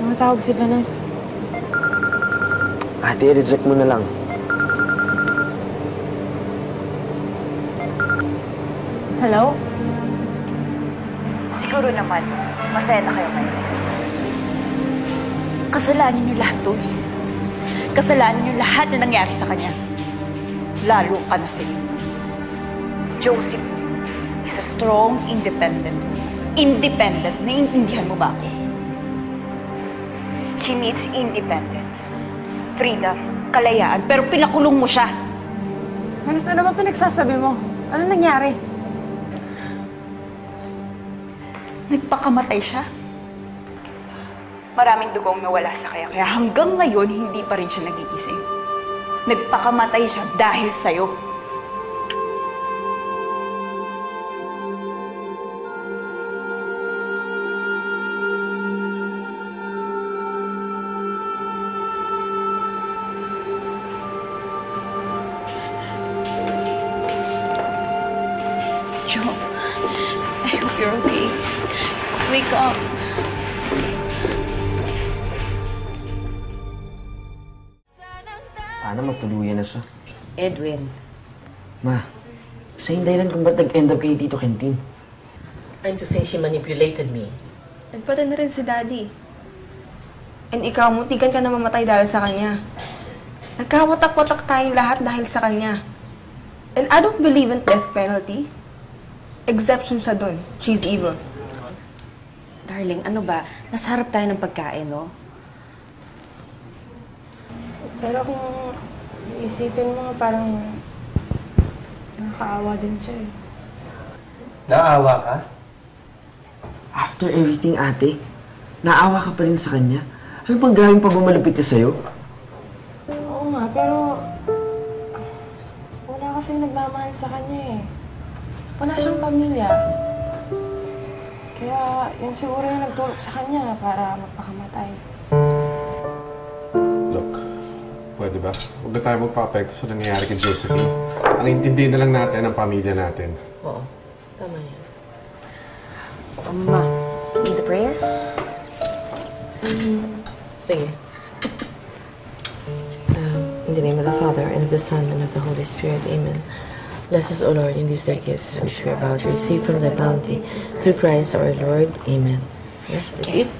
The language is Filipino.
Tumatawag si Vanessa. Ate, reject mo na lang. Hello? Siguro naman, masaya na kayo ngayon. Kasalanan niyo lahat to eh. Kasalanan niyo lahat na nangyari sa kanya. Lalo ka na sa'yo. Josie is a strong, independent woman. Independent. Naiintindihan mo ba ako? She needs independence. Freedom. Kalayaan. Pero pinakulong mo siya. Vanessa, ano ba pinagsasabi mo? Ano nangyari? Nagpakamatay siya. Maraming dugong nawala sa kanya. Kaya hanggang ngayon, hindi pa rin siya nagigising. Nagpakamatay siya dahil sa'yo. Joe, I hope you're okay. Wake up. Sana magtuluyan na siya. Edwin. Ma, siya yung dahilan kung ba't nag-end up kayo dito, Kentin. I'm to say she manipulated me. And pati na rin si Daddy. And ikaw, muntikan ka na mamatay dahil sa kanya. Nagkawatak-watak tayong lahat dahil sa kanya. And I don't believe in death penalty. Exception siya dun. She's evil. Darling, ano ba? Nasa harap tayo ng pagkain, no? Pero kung isipin mo, parang nakakaawa din siya eh. Naawa ka? After everything, ate, naawa ka pa rin sa kanya. Ano bang gawin pag bumalapit ka sa'yo? Oo nga, pero wala kasing nagmamahal sa kanya eh. Wala siyang pamilya. Kaya yun siguro yung nagtulog sa kanya para magpakamatay. Look, pwede ba? Huwag na tayo magpa-apekto sa nangyayari kay Josephine. Ang intindi na lang natin ang pamilya natin. Oo, tama yan. Ma, need a prayer? Sige. In the name of the Father, and of the Son, and of the Holy Spirit. Amen. Bless us, O Lord, in these thy gifts, which we are about to receive from thy bounty. Through Christ our Lord. Amen. Yeah, that's it.